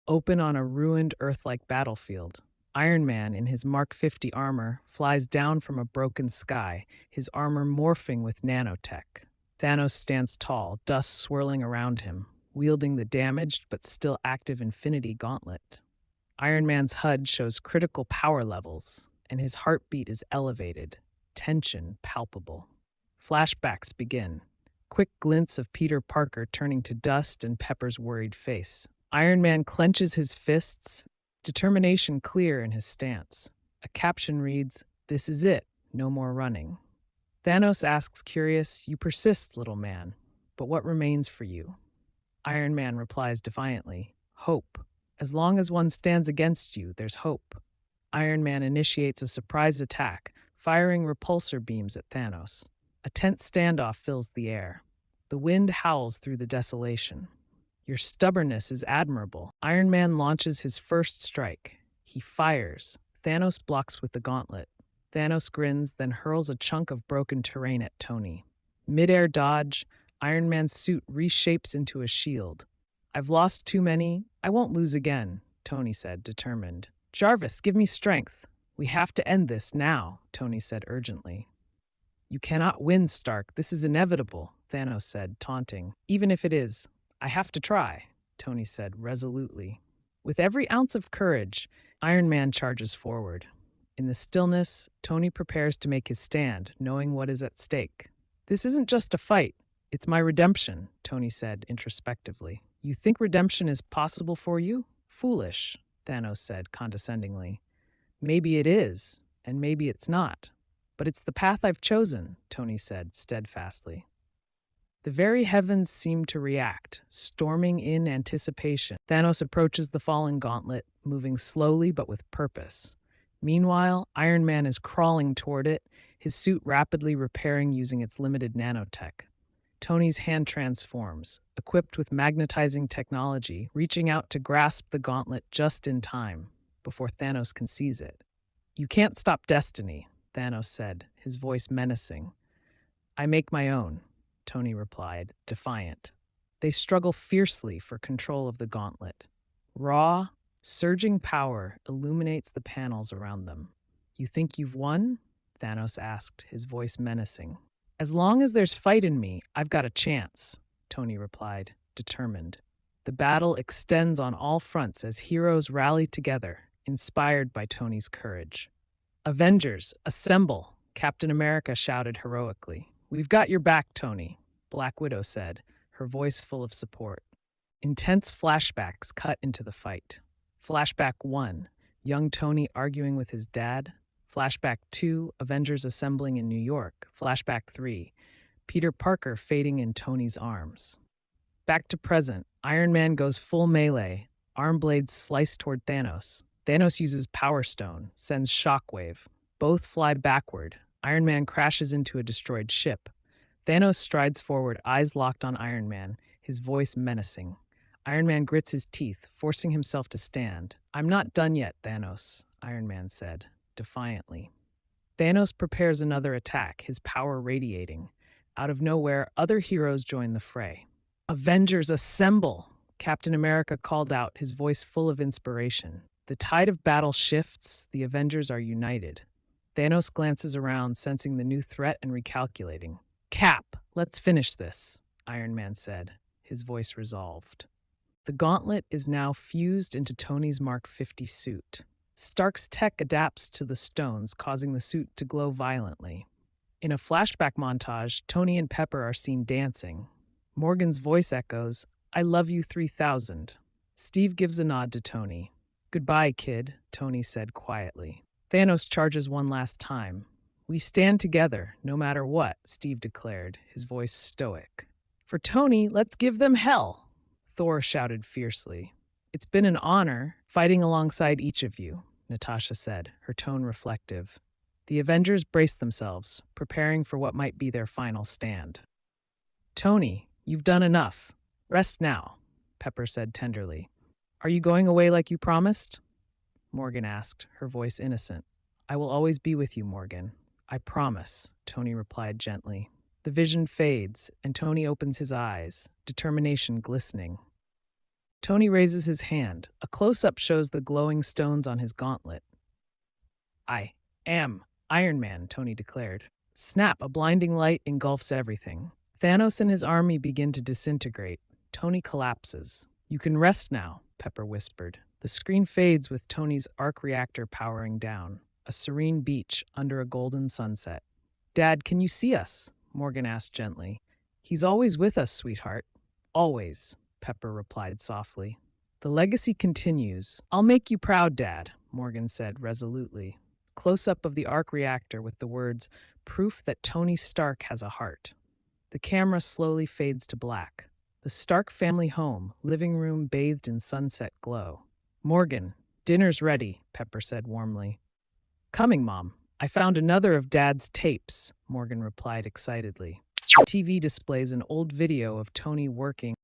open on a ruined Earth-like battlefield. Iron Man, in his Mark 50 armor, flies down from a broken sky, his armor morphing with nanotech. Thanos stands tall, dust swirling around him, wielding the damaged but still active Infinity Gauntlet. Iron Man's HUD shows critical power levels, and his heartbeat is elevated, tension palpable. Flashbacks begin. Quick glints of Peter Parker turning to dust and Pepper's worried face. Iron Man clenches his fists, determination clear in his stance. A caption reads, "This is it, no more running." Thanos asks, curious, "You persist, little man, but what remains for you?" Iron Man replies defiantly, "Hope. As long as one stands against you, there's hope." Iron Man initiates a surprise attack, firing repulsor beams at Thanos. A tense standoff fills the air. The wind howls through the desolation. "Your stubbornness is admirable." Iron Man launches his first strike. He fires. Thanos blocks with the gauntlet. Thanos grins, then hurls a chunk of broken terrain at Tony. Mid-air dodge, Iron Man's suit reshapes into a shield. "I've lost too many. I won't lose again," Tony said, determined. "Jarvis, give me strength. We have to end this now," Tony said urgently. "You cannot win, Stark. This is inevitable," Thanos said, taunting. "Even if it is, I have to try," Tony said resolutely. With every ounce of courage, Iron Man charges forward. In the stillness, Tony prepares to make his stand, knowing what is at stake. "This isn't just a fight. It's my redemption," Tony said introspectively. "You think redemption is possible for you? Foolish," Thanos said condescendingly. "Maybe it is, and maybe it's not. But it's the path I've chosen," Tony said steadfastly. The very heavens seem to react, storming in anticipation. Thanos approaches the fallen gauntlet, moving slowly but with purpose. Meanwhile, Iron Man is crawling toward it, his suit rapidly repairing using its limited nanotech. Tony's hand transforms, equipped with magnetizing technology, reaching out to grasp the gauntlet just in time, before Thanos can seize it. "You can't stop destiny," Thanos said, his voice menacing. "I make my own," Tony replied, defiant. They struggle fiercely for control of the gauntlet. Raw, surging power illuminates the panels around them. "You think you've won?" Thanos asked, his voice menacing. "As long as there's fight in me, I've got a chance," Tony replied, determined. The battle extends on all fronts as heroes rally together, inspired by Tony's courage. "Avengers, assemble!" Captain America shouted heroically. "We've got your back, Tony," Black Widow said, her voice full of support. Intense flashbacks cut into the fight. Flashback 1, young Tony arguing with his dad. Flashback 2, Avengers assembling in New York. Flashback 3, Peter Parker fading in Tony's arms. Back to present, Iron Man goes full melee, arm blades slice toward Thanos. Thanos uses Power Stone, sends Shockwave. Both fly backward. Iron Man crashes into a destroyed ship. Thanos strides forward, eyes locked on Iron Man, his voice menacing. Iron Man grits his teeth, forcing himself to stand. "I'm not done yet, Thanos," Iron Man said, defiantly. Thanos prepares another attack, his power radiating. Out of nowhere, other heroes join the fray. "Avengers, assemble!" Captain America called out, his voice full of inspiration. The tide of battle shifts, the Avengers are united. Thanos glances around, sensing the new threat and recalculating. "Cap, let's finish this," Iron Man said, his voice resolved. The gauntlet is now fused into Tony's Mark 50 suit. Stark's tech adapts to the stones, causing the suit to glow violently. In a flashback montage, Tony and Pepper are seen dancing. Morgan's voice echoes, "I love you 3000. Steve gives a nod to Tony. "Goodbye, kid," Tony said quietly. Thanos charges one last time. "We stand together, no matter what," Steve declared, his voice stoic. "For Tony, let's give them hell," Thor shouted fiercely. "It's been an honor fighting alongside each of you," Natasha said, her tone reflective. The Avengers braced themselves, preparing for what might be their final stand. "Tony, you've done enough. Rest now," Pepper said tenderly. "Are you going away like you promised?" Morgan asked, her voice innocent. "I will always be with you, Morgan. I promise," Tony replied gently. The vision fades, and Tony opens his eyes, determination glistening. Tony raises his hand. A close-up shows the glowing stones on his gauntlet. I am Iron Man, Tony declared. Snap, a blinding light engulfs everything. Thanos and his army begin to disintegrate. Tony collapses. You can rest now, Pepper whispered. The screen fades with Tony's arc reactor powering down. A serene beach under a golden sunset. Dad, can you see us? Morgan asked gently. He's always with us, sweetheart. Always, Pepper replied softly. The legacy continues. I'll make you proud, Dad, Morgan said resolutely. Close-up of the arc reactor with the words, proof that Tony Stark has a heart. The camera slowly fades to black. The Stark family home, living room bathed in sunset glow. Morgan, dinner's ready, Pepper said warmly. Coming, Mom. I found another of Dad's tapes, Morgan replied excitedly. TV displays an old video of Tony working